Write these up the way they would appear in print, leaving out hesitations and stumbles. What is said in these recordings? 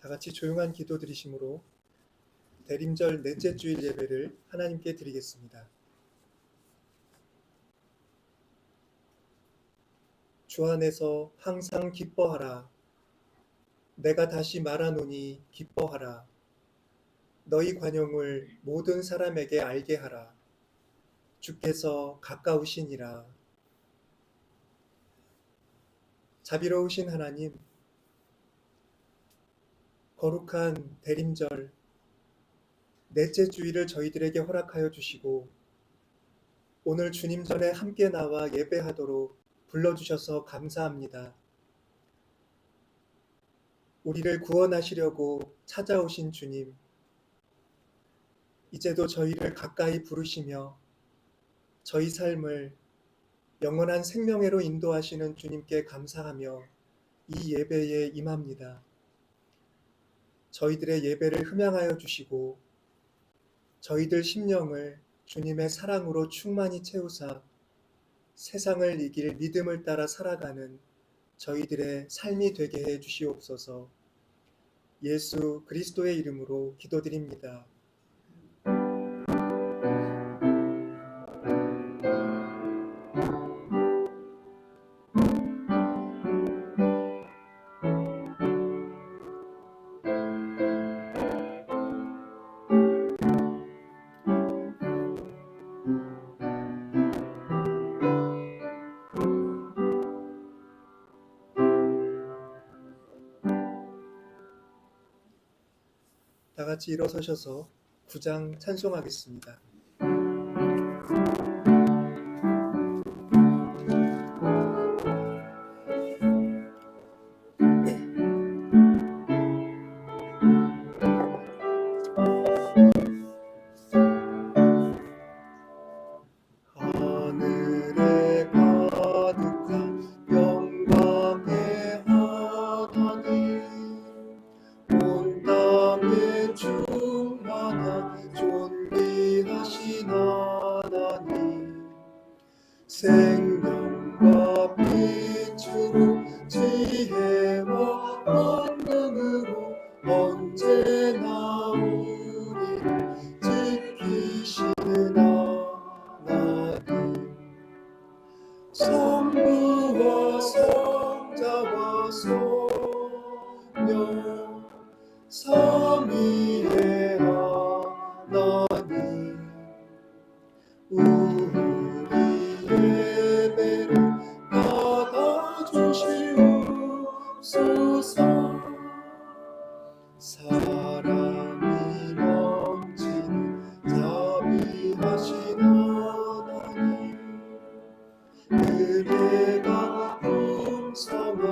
같이 조용한 기도 드리심으로 대림절 넷째 주일 예배를 하나님께 드리겠습니다. 주 안에서 항상 기뻐하라. 내가 다시 말하노니 기뻐하라. 너희 관용을 모든 사람에게 알게 하라. 주께서 가까우시니라. 자비로우신 하나님, 거룩한 대림절 넷째 주일을 저희들에게 허락하여 주시고 오늘 주님 전에 함께 나와 예배하도록 불러주셔서 감사합니다. 우리를 구원하시려고 찾아오신 주님, 이제도 저희를 가까이 부르시며 저희 삶을 영원한 생명회로 인도하시는 주님께 감사하며 이 예배에 임합니다. 저희들의 예배를 흠양하여 주시고 저희들 심령을 주님의 사랑으로 충만히 채우사 세상을 이길 믿음을 따라 살아가는 저희들의 삶이 되게 해 주시옵소서. 예수 그리스도의 이름으로 기도드립니다. 다 같이 일어서셔서 구장 찬송하겠습니다. 하늘에 가득한 영광의 하나님, 온 땅에 충만한 존귀하신 하나님, 생명과 빛으로 지혜와 권능으로 언제나 우리를 지키시는 하나님, 성부와 성자와 성령 삼위의 하나님, 우리 예배를 받아주시옵소서. 사랑이 넘치는 자비하신 하나님, 은혜가 풍성한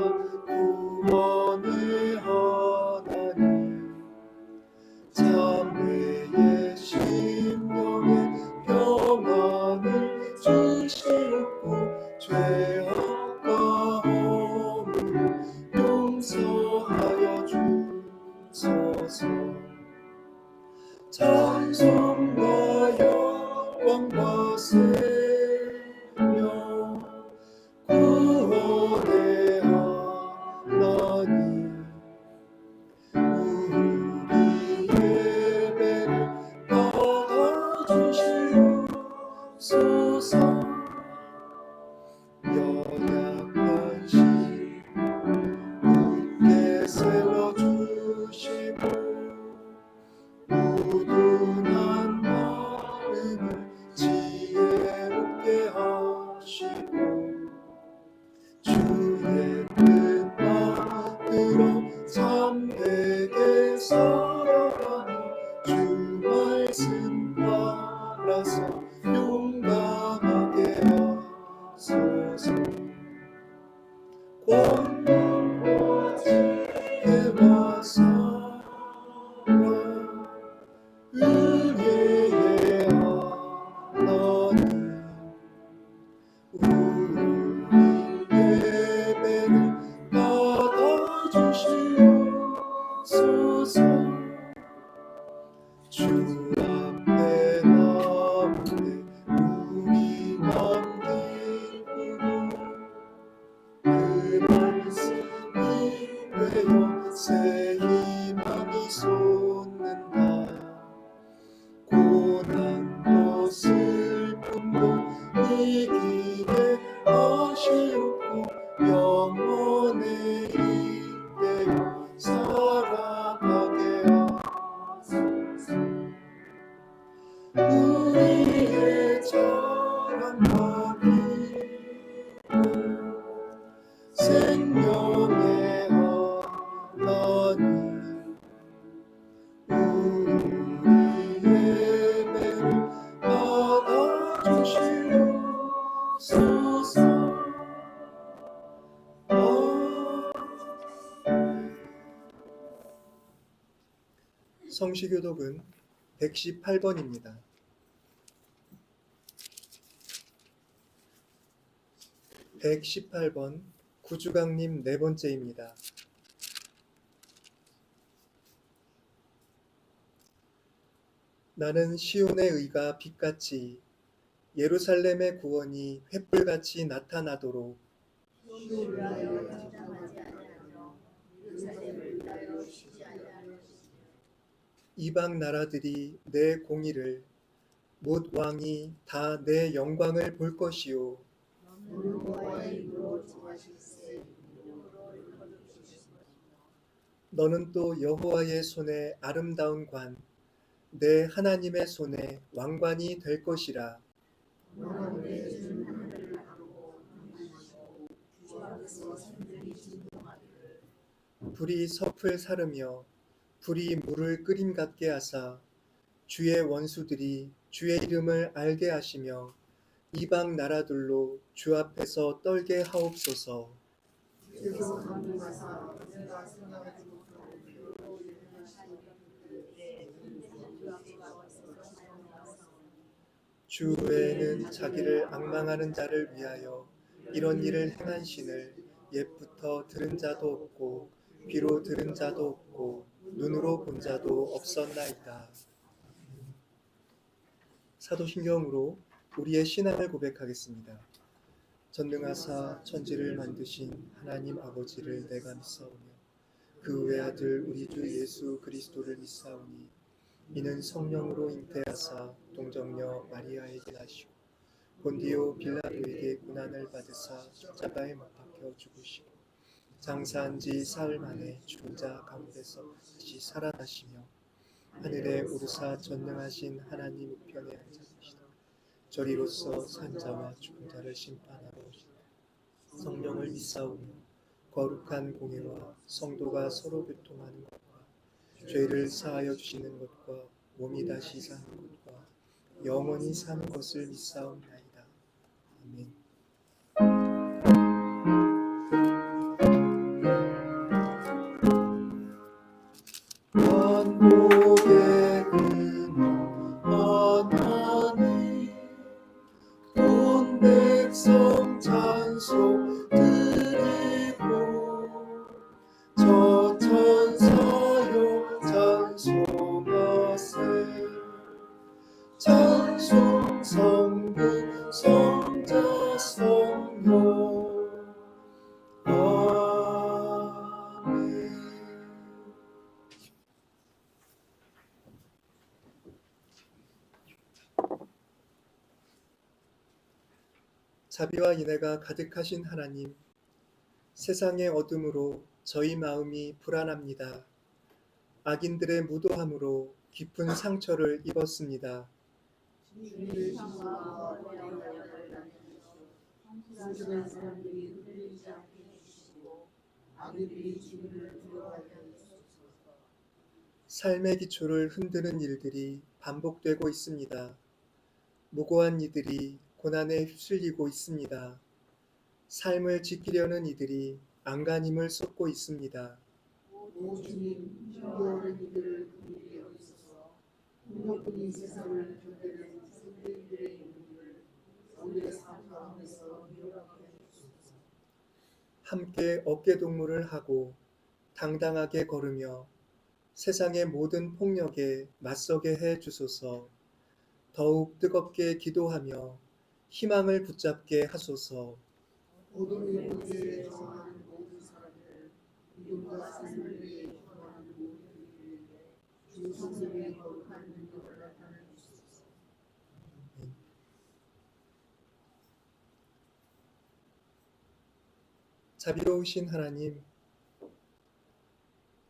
구원의 하나님, 참회의 심령의 평안을 주시옵고 죄악과 허물을 용서하여 주소서. 찬송과 영광과 세명 구원의 하나님, 우리 예배를 받아주시옵소서. 연약한 심 굳게 세워주시고 우둔한 마음을 지혜롭게 하시고 주의 뜻 받들어 참되게 살아가니 주 말씀 따라서 용감하게 하소서. 권능과 지혜와 사랑 은혜의 하나님, 우리 예배를 받아주시옵소서. 주 앞에 나오네 우리 맘 기쁘고 그 말씀이 되어 새 희망 생명의 하나님, 우리 예배를 받아주시옵소서. 성시교독은 118번입니다. 118번 구주강림 네 번째입니다. 나는 시온의 의가 빛같이 예루살렘의 구원이 횃불같이 나타나도록 이방 나라들이 내 공의를 못 왕이 다 내 영광을 볼 것이요 너는 또 여호와의 손에 아름다운 관 내 하나님의 손에 왕관이 될 것이라. 불이 섭을 사르며 불이 물을 끓임 같게 하사 주의 원수들이 주의 이름을 알게 하시며 이방 나라들로 주 앞에서 떨게 하옵소서. 주 외에는 자기를 앙망하는 자를 위하여 이런 일을 행한 신을 옛부터 들은 자도 없고 귀로 들은 자도 없고 눈으로 본 자도 없었나이다. 사도신경으로 우리의 신앙을 고백하겠습니다. 전능하사 천지를 만드신 하나님 아버지를 내가 믿사오며 그 외아들 우리 주 예수 그리스도를 믿사오니 이는 성령으로 잉태하사 동정녀 마리아에게 나시고 본디오 빌라도에게 고난을 받으사 십자가에 못 박혀 죽으시고 장사한 지 사흘 만에 죽은 자 가운데서 다시 살아나시며 하늘에 오르사 전능하신 하나님 우편에 앉으시다. 저리로서 산 자와 죽은 자를 심판하러 오시다. 성령을 믿사오며 거룩한 공예와 성도가 서로 교통하는 것과 죄를 사하여 주시는 것과 몸이 다시 사는 것과 영원히 사는 것을 믿사옵나이다. 아멘. 만복의 근원 하나님 온 백성 찬송 드리고 저 천사여 찬송하세 찬송 성부 성자 성령 아멘. 자비와 인애가 가득하신 하나님, 세상의 어둠으로 저희 마음이 불안합니다. 악인들의 무도함으로 깊은 상처를 입었습니다. 삶의 기초를 흔드는 일들이 반복되고 있습니다. 무고한 이들이 고난에 휩쓸리고 있습니다. 삶을 지키려는 이들이 안간힘을 쏟고 있습니다. 오 주님, 힘겨운 이들을 긍휼히 여기소서. 폭력뿐인 세상을 견뎌낸 선대인들의 이름을 오늘의 삶 가운데서 위로하게 해주소서. 함께 어깨동무를 하고 당당하게 걸으며 세상의 모든 폭력에 맞서게 해 주소서. 더욱 뜨겁게 기도하며 희망을 붙잡게 하소서. 어둠의 문제에 저항하는 모든 사람들, 믿음과 삶을 위해 기도하는 모든 이들에게 주 성령의 거룩한 능력을 나타내 주소서. 자비로우신 하나님,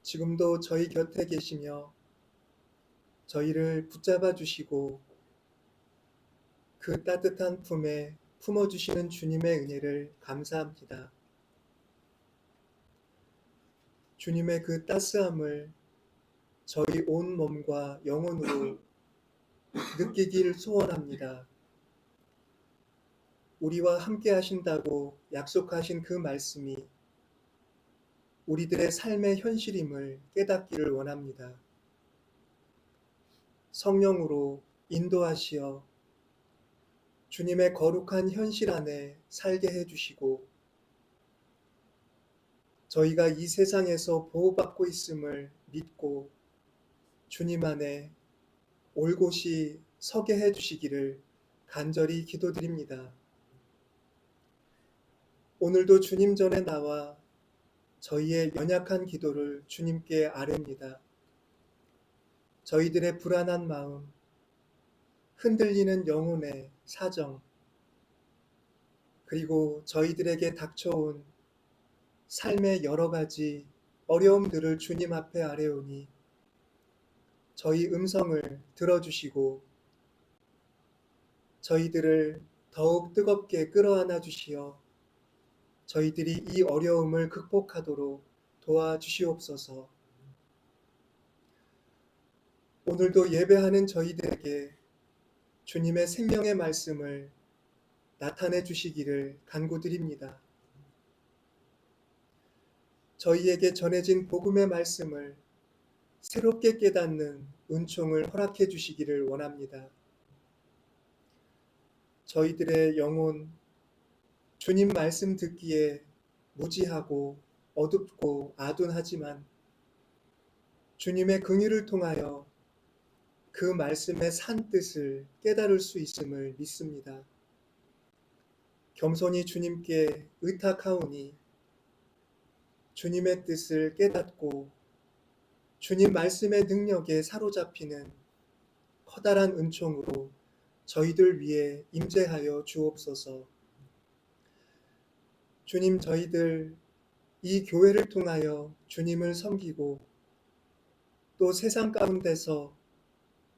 지금도 저희 곁에 계시며 저희를 붙잡아 주시고 그 따뜻한 품에 품어주시는 주님의 은혜를 감사합니다. 주님의 그 따스함을 저희 온 몸과 영혼으로 느끼길 소원합니다. 우리와 함께 하신다고 약속하신 그 말씀이 우리들의 삶의 현실임을 깨닫기를 원합니다. 성령으로 인도하시어 주님의 거룩한 현실 안에 살게 해주시고 저희가 이 세상에서 보호받고 있음을 믿고 주님 안에 올곧이 서게 해주시기를 간절히 기도드립니다. 오늘도 주님 전에 나와 저희의 연약한 기도를 주님께 아뢰입니다. 저희들의 불안한 마음, 흔들리는 영혼의 사정, 그리고 저희들에게 닥쳐온 삶의 여러 가지 어려움들을 주님 앞에 아뢰오니 저희 음성을 들어주시고 저희들을 더욱 뜨겁게 끌어안아 주시어 저희들이 이 어려움을 극복하도록 도와주시옵소서. 오늘도 예배하는 저희들에게 주님의 생명의 말씀을 나타내 주시기를 간구드립니다. 저희에게 전해진 복음의 말씀을 새롭게 깨닫는 은총을 허락해 주시기를 원합니다. 저희들의 영혼, 주님 말씀 듣기에 무지하고 어둡고 아둔하지만 주님의 긍휼을 통하여 그 말씀의 산 뜻을 깨달을 수 있음을 믿습니다. 겸손히 주님께 의탁하오니 주님의 뜻을 깨닫고 주님 말씀의 능력에 사로잡히는 커다란 은총으로 저희들 위에 임재하여 주옵소서. 주님, 저희들 이 교회를 통하여 주님을 섬기고 또 세상 가운데서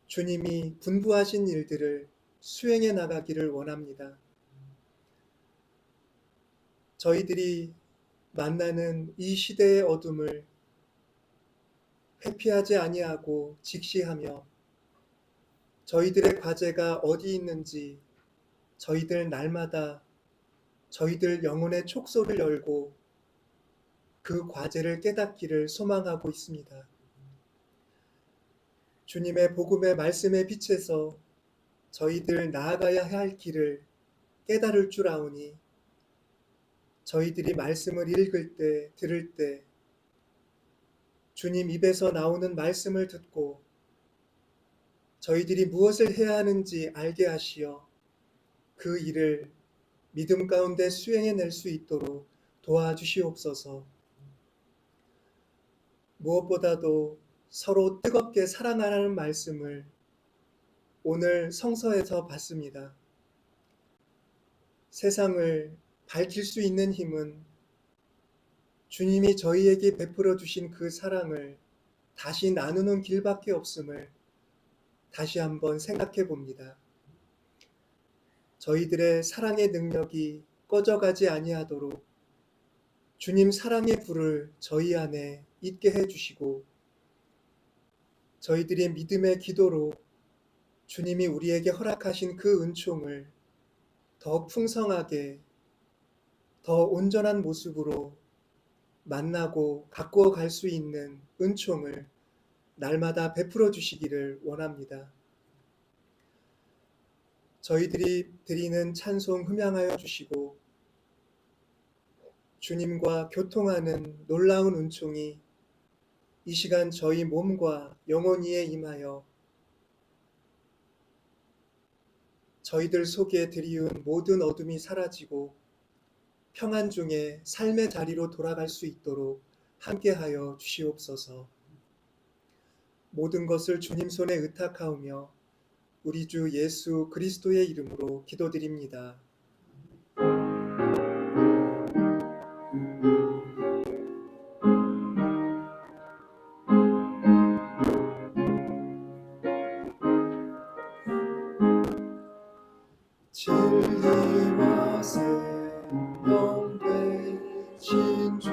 주님이 분부하신 일들을 수행해 나가기를 원합니다. 저희들이 만나는 이 시대의 어둠을 회피하지 아니하고 직시하며 저희들의 과제가 어디 있는지 저희들 날마다 저희들 영혼의 촉소를 열고 그 과제를 깨닫기를 소망하고 있습니다. 주님의 복음의 말씀의 빛에서 저희들 나아가야 할 길을 깨달을 줄 아오니 저희들이 말씀을 읽을 때, 들을 때 주님 입에서 나오는 말씀을 듣고 저희들이 무엇을 해야 하는지 알게 하시어 그 일을 믿음 가운데 수행해낼 수 있도록 도와주시옵소서. 무엇보다도 서로 뜨겁게 사랑하라는 말씀을 오늘 성서에서 봤습니다. 세상을 밝힐 수 있는 힘은 주님이 저희에게 베풀어 주신 그 사랑을 다시 나누는 길밖에 없음을 다시 한번 생각해 봅니다. 저희들의 사랑의 능력이 꺼져가지 아니하도록 주님 사랑의 불을 저희 안에 있게 해주시고 저희들의 믿음의 기도로 주님이 우리에게 허락하신 그 은총을 더 풍성하게 더 온전한 모습으로 만나고 가꾸어 갈 수 있는 은총을 날마다 베풀어 주시기를 원합니다. 저희들이 드리는 찬송 흠양하여 주시고 주님과 교통하는 놀라운 은총이 이 시간 저희 몸과 영혼 위에 임하여 저희들 속에 드리운 모든 어둠이 사라지고 평안 중에 삶의 자리로 돌아갈 수 있도록 함께하여 주시옵소서. 모든 것을 주님 손에 의탁하오며 우리 주 예수 그리스도의 이름으로 기도드립니다. 진리와 생명 되신 주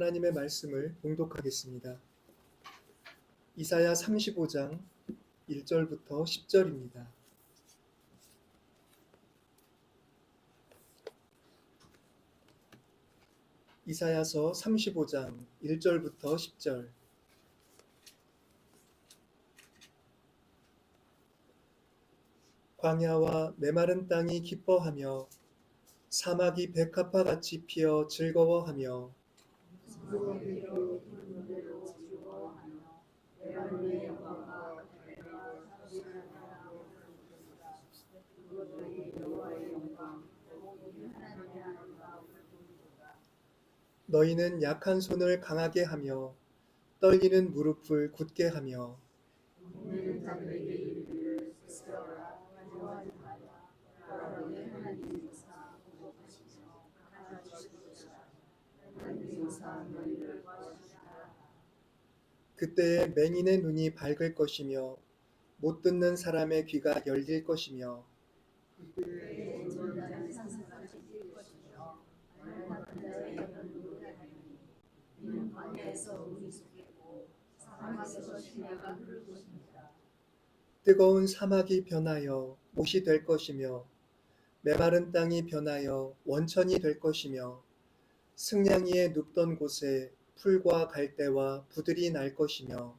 하나님의 말씀을 봉독하겠습니다. 이사야 35장 1절부터 10절입니다. 이사야서 35장 1절부터 10절. 광야와 메마른 땅이 기뻐하며 사막이 백합화같이 피어 즐거워하며 너희는 약한 손을 강하게 하며 떨리는 무릎을 굳게 하며 그때에 맹인의 눈이 밝을 것이며 못 듣는 사람의 귀가 열릴 것이며 뜨거운 사막이 변하여 못이 될 것이며 메마른 땅이 변하여 원천이 될 것이며 승냥이의 눕던 곳에 풀과 갈대와 부들이 날 것이며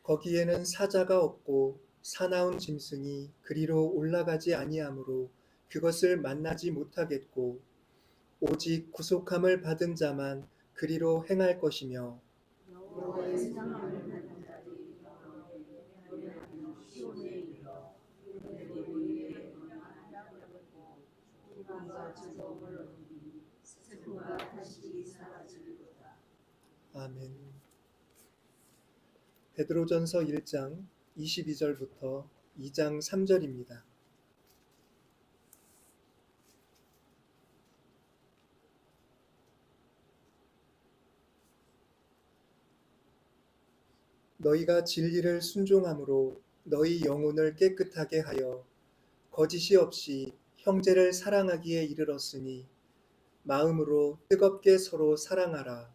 거기에는 사자가 없고 사나운 짐승이 그리로 올라가지 아니하므로 그것을 만나지 못하겠고 오직 구속함을 받은 자만 그리로 행할 것이며 아멘. 베드로전서 1장 22절부터 2장 3절입니다. 너희가 진리를 순종함으로 너희 영혼을 깨끗하게 하여 거짓이 없이 형제를 사랑하기에 이르렀으니 마음으로 뜨겁게 서로 사랑하라.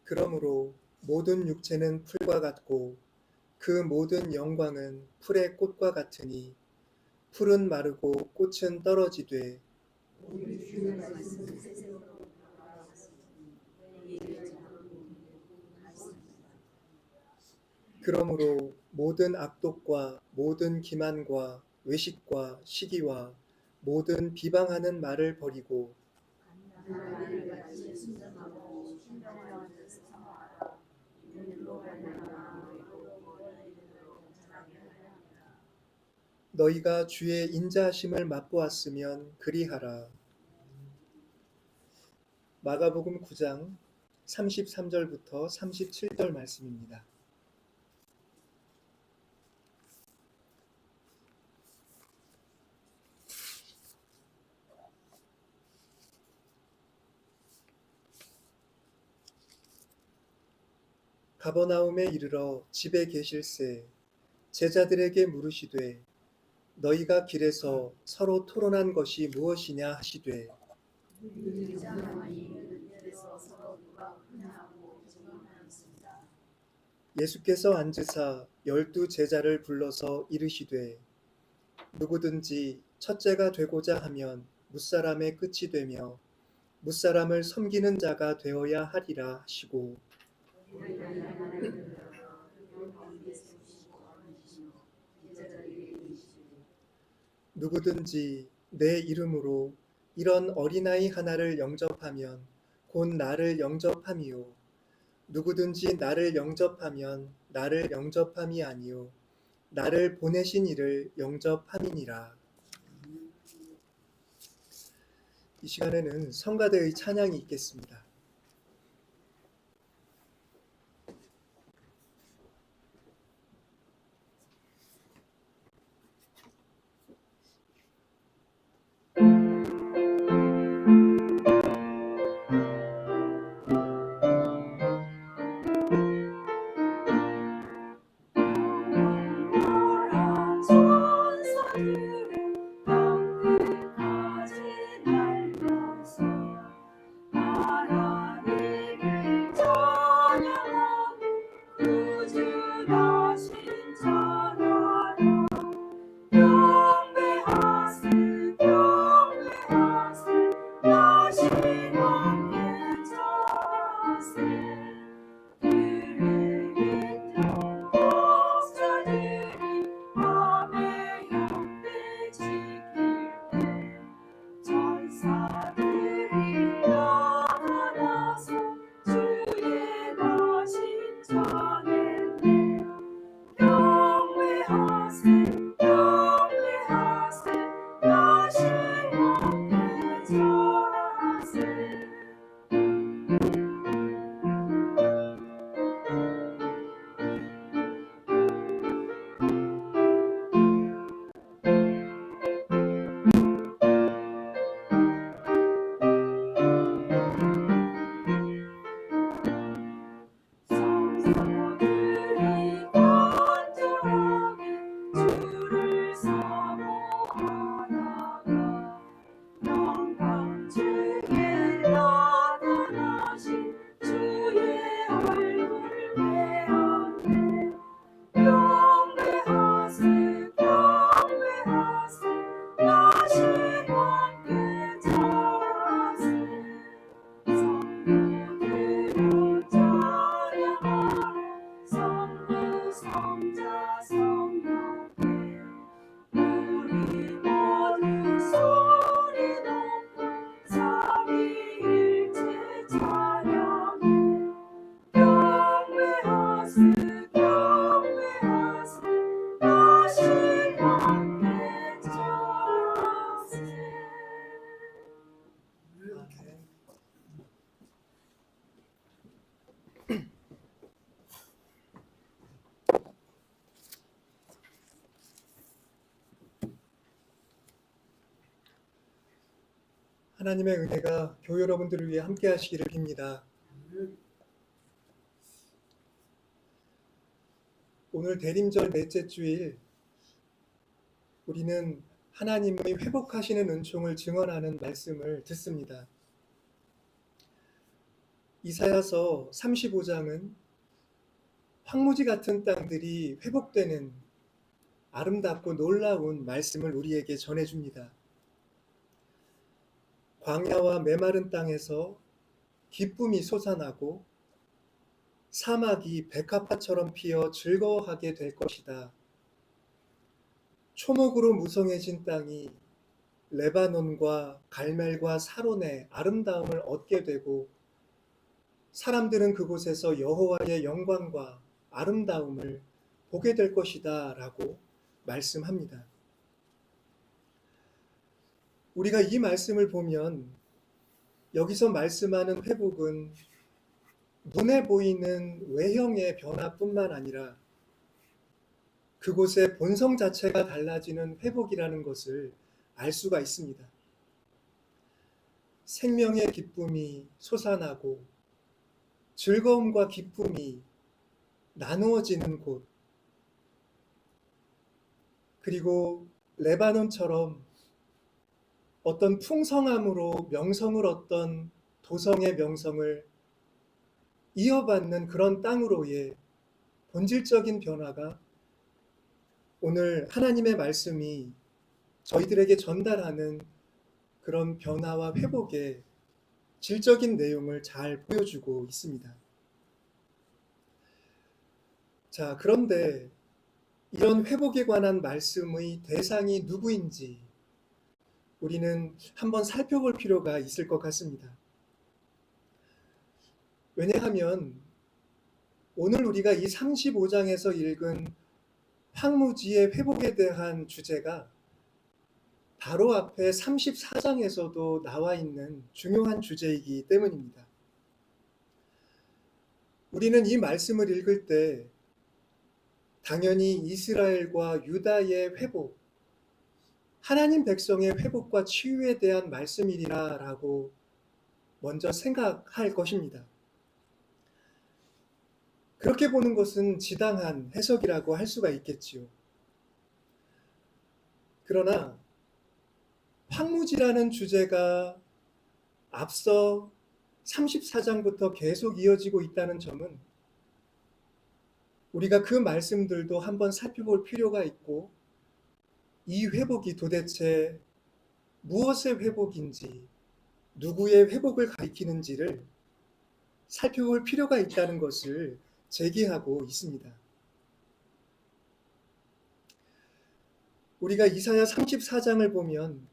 그러므로 모든 육체는 풀과 같고 그 모든 영광은 풀의 꽃과 같으니 풀은 마르고 꽃은 떨어지되 그러므로 모든 악독과 모든 기만과 외식과 시기와 모든 비방하는 말을 버리고 너희가 주의 인자하심을 맛보았으면 그리하라. 마가복음 9장 33절부터 37절 말씀입니다. 가버나움에 이르러 집에 계실새 제자들에게 물으시되 너희가 길에서 서로 토론한 것이 무엇이냐 하시되 예수께서 앉으사 12 제자를 불러서 이르시되 누구든지 첫째가 되고자 하면 뭇사람의 끝이 되며 뭇사람을 섬기는 자가 되어야 하리라 하시고 누구든지 내 이름으로 이런 어린아이 하나를 영접하면 곧 나를 영접함이요 누구든지 나를 영접하면 나를 영접함이 아니요 나를 보내신 이를 영접함이니라. 이 시간에는 성가대의 찬양이 있겠습니다. 하나님의 은혜가 교회 여러분들을 위해 함께 하시기를 빕니다. 오늘 대림절 넷째 주일 우리는 하나님의 회복하시는 은총을 증언하는 말씀을 듣습니다. 이사야서 35장은 황무지 같은 땅들이 회복되는 아름답고 놀라운 말씀을 우리에게 전해줍니다. 광야와 메마른 땅에서 기쁨이 솟아나고 사막이 백합화처럼 피어 즐거워하게 될 것이다. 초목으로 무성해진 땅이 레바논과 갈멜과 사론의 아름다움을 얻게 되고 사람들은 그곳에서 여호와의 영광과 아름다움을 보게 될 것이다 라고 말씀합니다. 우리가 이 말씀을 보면 여기서 말씀하는 회복은 눈에 보이는 외형의 변화뿐만 아니라 그곳의 본성 자체가 달라지는 회복이라는 것을 알 수가 있습니다. 생명의 기쁨이 솟아나고 즐거움과 기쁨이 나누어지는 곳, 그리고 레바논처럼 어떤 풍성함으로 명성을 얻던 도성의 명성을 이어받는 그런 땅으로의 본질적인 변화가 오늘 하나님의 말씀이 저희들에게 전달하는 그런 변화와 회복의 질적인 내용을 잘 보여주고 있습니다. 자, 그런데 이런 회복에 관한 말씀의 대상이 누구인지 우리는 한번 살펴볼 필요가 있을 것 같습니다. 왜냐하면 오늘 우리가 이 35장에서 읽은 황무지의 회복에 대한 주제가 바로 앞에 34장에서도 나와 있는 중요한 주제이기 때문입니다. 우리는 이 말씀을 읽을 때 당연히 이스라엘과 유다의 회복, 하나님 백성의 회복과 치유에 대한 말씀이라고 먼저 생각할 것입니다. 그렇게 보는 것은 지당한 해석이라고 할 수가 있겠지요. 그러나 황무지라는 주제가 앞서 34장부터 계속 이어지고 있다는 점은 우리가 그 말씀들도 한번 살펴볼 필요가 있고 이 회복이 도대체 무엇의 회복인지 누구의 회복을 가리키는지를 살펴볼 필요가 있다는 것을 제기하고 있습니다. 우리가 이사야 34장을 보면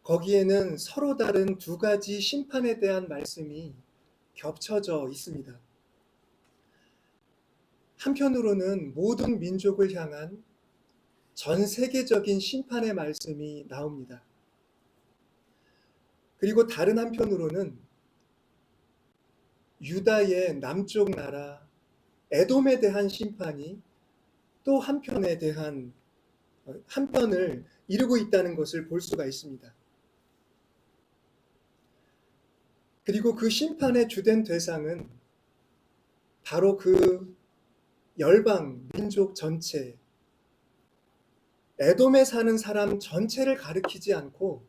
거기에는 서로 다른 두 가지 심판에 대한 말씀이 겹쳐져 있습니다. 한편으로는 모든 민족을 향한 전 세계적인 심판의 말씀이 나옵니다. 그리고 다른 한편으로는 유다의 남쪽 나라 에돔에 대한 심판이 또 한편을 이루고 있다는 것을 볼 수가 있습니다. 그리고 그 심판의 주된 대상은 바로 그 열방 민족 전체, 에돔에 사는 사람 전체를 가리키지 않고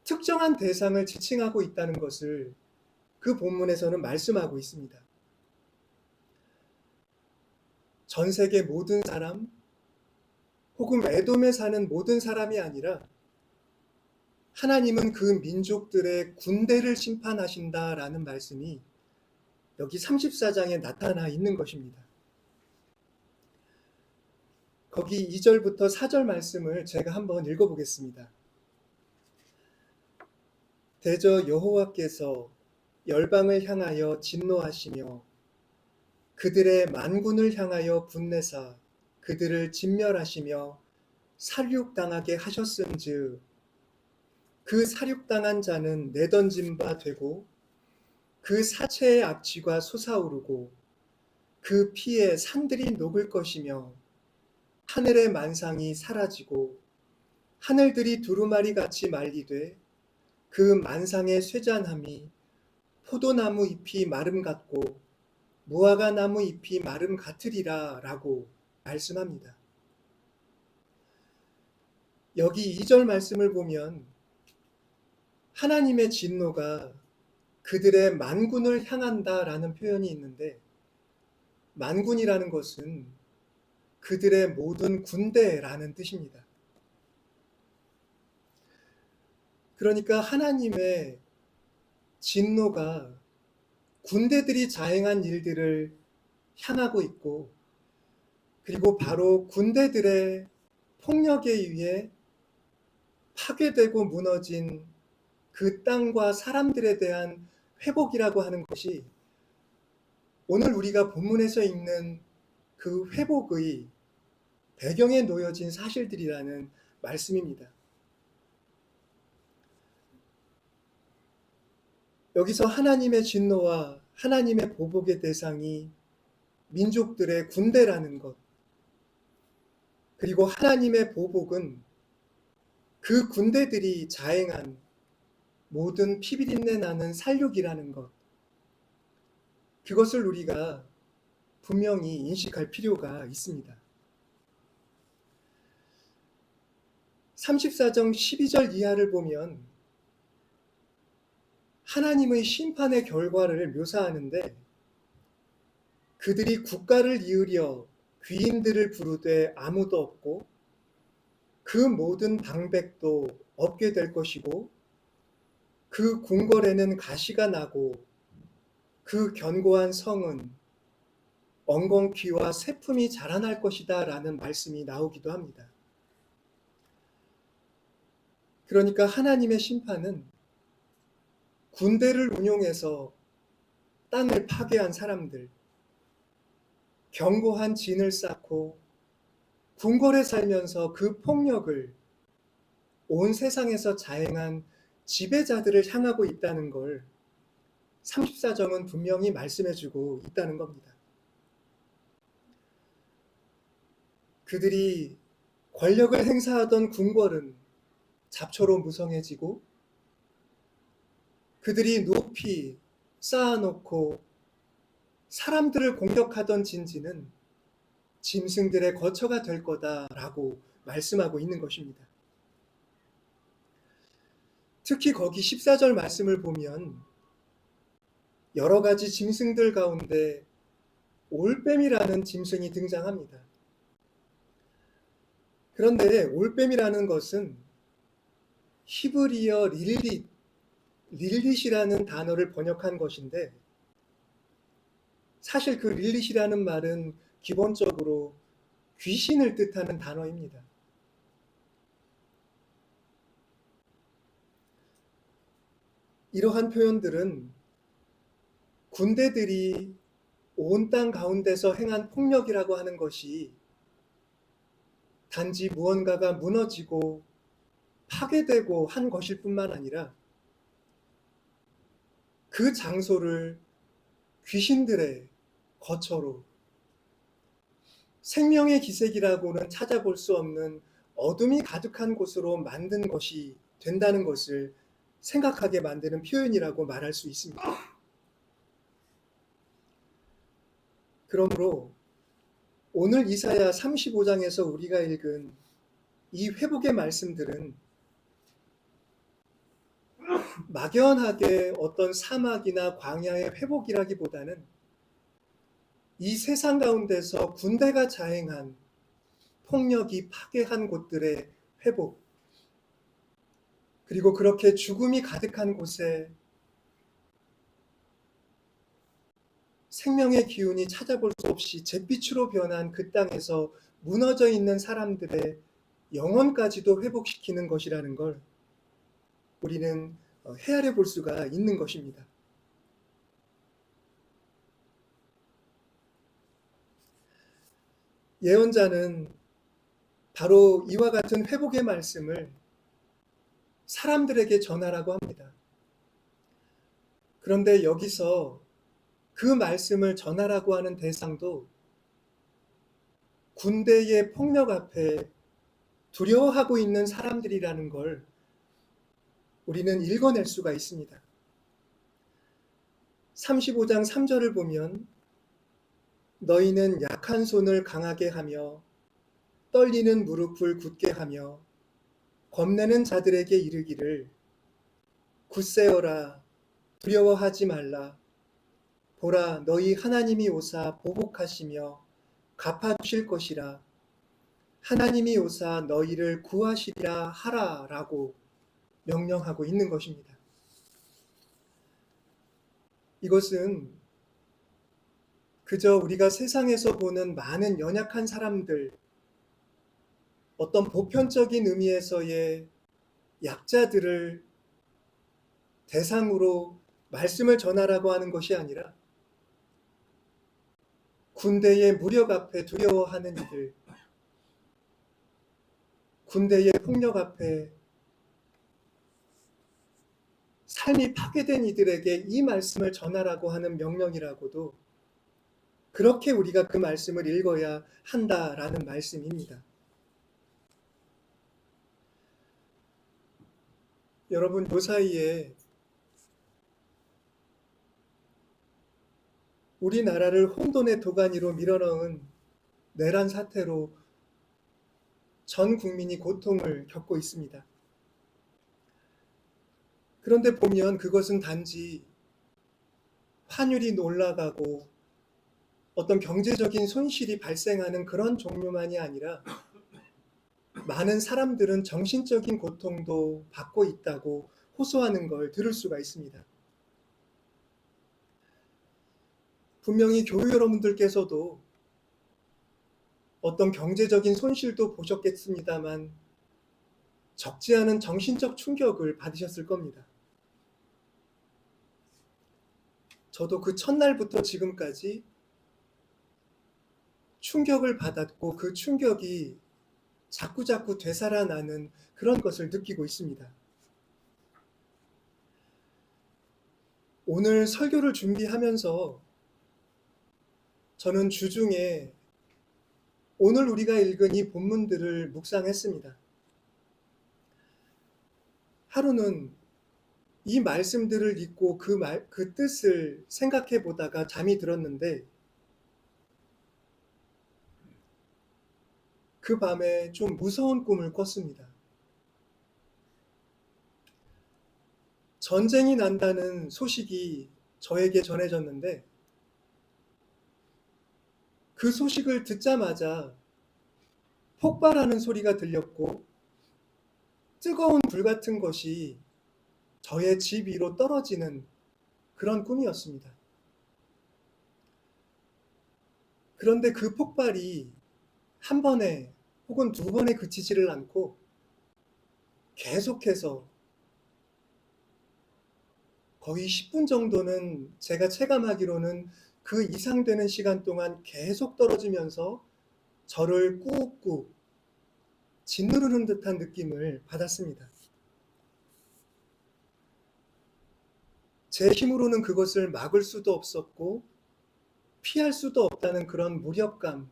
특정한 대상을 지칭하고 있다는 것을 그 본문에서는 말씀하고 있습니다. 전 세계 모든 사람 혹은 에돔에 사는 모든 사람이 아니라 하나님은 그 민족들의 군대를 심판하신다라는 말씀이 여기 34장에 나타나 있는 것입니다. 거기 2절부터 4절 말씀을 제가 한번 읽어보겠습니다. 대저 여호와께서 열방을 향하여 진노하시며 그들의 만군을 향하여 분내사 그들을 진멸하시며 살육당하게 하셨음즉 그 살육당한 자는 내던진 바 되고 그 사체의 악취가 솟아오르고 그 피에 산들이 녹을 것이며 하늘의 만상이 사라지고 하늘들이 두루마리 같이 말리되 그 만상의 쇠잔함이 포도나무 잎이 마름 같고 무화과 나무 잎이 마름 같으리라 라고 말씀합니다. 여기 2절 말씀을 보면 하나님의 진노가 그들의 만군을 향한다라는 표현이 있는데, 만군이라는 것은 그들의 모든 군대라는 뜻입니다. 그러니까 하나님의 진노가 군대들이 자행한 일들을 향하고 있고, 그리고 바로 군대들의 폭력에 의해 파괴되고 무너진 그 땅과 사람들에 대한 회복이라고 하는 것이 오늘 우리가 본문에서 읽는 그 회복의 배경에 놓여진 사실들이라는 말씀입니다. 여기서 하나님의 진노와 하나님의 보복의 대상이 민족들의 군대라는 것, 그리고 하나님의 보복은 그 군대들이 자행한 모든 피비린내 나는 살육이라는 것, 그것을 우리가 분명히 인식할 필요가 있습니다. 34장 12절 이하를 보면 하나님의 심판의 결과를 묘사하는데, 그들이 국가를 이으려 귀인들을 부르되 아무도 없고 그 모든 방백도 없게 될 것이고 그 궁궐에는 가시가 나고 그 견고한 성은 엉겅퀴와 새품이 자라날 것이다 라는 말씀이 나오기도 합니다. 그러니까 하나님의 심판은 군대를 운용해서 땅을 파괴한 사람들, 견고한 진을 쌓고 궁궐에 살면서 그 폭력을 온 세상에서 자행한 지배자들을 향하고 있다는 걸 34정은 분명히 말씀해주고 있다는 겁니다. 그들이 권력을 행사하던 궁궐은 잡초로 무성해지고, 그들이 높이 쌓아놓고 사람들을 공격하던 진지는 짐승들의 거처가 될 거다라고 말씀하고 있는 것입니다. 특히 거기 14절 말씀을 보면 여러 가지 짐승들 가운데 올빼미라는 짐승이 등장합니다. 그런데 올빼미라는 것은 히브리어 릴릿이라는 단어를 번역한 것인데, 사실 그 릴릿이라는 말은 기본적으로 귀신을 뜻하는 단어입니다. 이러한 표현들은 군대들이 온 땅 가운데서 행한 폭력이라고 하는 것이 단지 무언가가 무너지고 파괴되고 한 것일 뿐만 아니라 그 장소를 귀신들의 거처로, 생명의 기색이라고는 찾아볼 수 없는 어둠이 가득한 곳으로 만든 것이 된다는 것을 생각하게 만드는 표현이라고 말할 수 있습니다. 그러므로 오늘 이사야 35장에서 우리가 읽은 이 회복의 말씀들은 막연하게 어떤 사막이나 광야의 회복이라기보다는 이 세상 가운데서 군대가 자행한 폭력이 파괴한 곳들의 회복, 그리고 그렇게 죽음이 가득한 곳에 생명의 기운이 찾아볼 수 없이 잿빛으로 변한 그 땅에서 무너져 있는 사람들의 영혼까지도 회복시키는 것이라는 걸 우리는 헤아려 볼 수가 있는 것입니다. 예언자는 바로 이와 같은 회복의 말씀을 사람들에게 전하라고 합니다. 그런데 여기서 그 말씀을 전하라고 하는 대상도 군대의 폭력 앞에 두려워하고 있는 사람들이라는 걸 우리는 읽어낼 수가 있습니다. 35장 3절을 보면 너희는 약한 손을 강하게 하며 떨리는 무릎을 굳게 하며 겁내는 자들에게 이르기를 굳세어라 두려워하지 말라 보라 너희 하나님이 오사 보복하시며 갚아주실 것이라 하나님이 오사 너희를 구하시리라 하라라고 명령하고 있는 것입니다. 이것은 그저 우리가 세상에서 보는 많은 연약한 사람들, 어떤 보편적인 의미에서의 약자들을 대상으로 말씀을 전하라고 하는 것이 아니라 군대의 무력 앞에 두려워하는 이들, 군대의 폭력 앞에 삶이 파괴된 이들에게 이 말씀을 전하라고 하는 명령이라고도 그렇게 우리가 그 말씀을 읽어야 한다라는 말씀입니다. 여러분, 그 사이에 우리나라를 혼돈의 도가니로 밀어넣은 내란 사태로 전 국민이 고통을 겪고 있습니다. 그런데 보면 그것은 단지 환율이 올라가고 어떤 경제적인 손실이 발생하는 그런 종류만이 아니라 많은 사람들은 정신적인 고통도 받고 있다고 호소하는 걸 들을 수가 있습니다. 분명히 교회 여러분들께서도 어떤 경제적인 손실도 보셨겠습니다만 적지 않은 정신적 충격을 받으셨을 겁니다. 저도 그 첫날부터 지금까지 충격을 받았고 그 충격이 자꾸자꾸 되살아나는 그런 것을 느끼고 있습니다. 오늘 설교를 준비하면서 저는 주중에 오늘 우리가 읽은 이 본문들을 묵상했습니다. 하루는 이 말씀들을 읽고 그 뜻을 생각해 보다가 잠이 들었는데 그 밤에 좀 무서운 꿈을 꿨습니다. 전쟁이 난다는 소식이 저에게 전해졌는데 그 소식을 듣자마자 폭발하는 소리가 들렸고 뜨거운 불 같은 것이 저의 집 위로 떨어지는 그런 꿈이었습니다. 그런데 그 폭발이 한 번에 혹은 두 번에 그치지를 않고 계속해서 거의 10분 정도는 제가 체감하기로는 그 이상 되는 시간 동안 계속 떨어지면서 저를 꾹꾹 짓누르는 듯한 느낌을 받았습니다. 제 힘으로는 그것을 막을 수도 없었고 피할 수도 없다는 그런 무력감,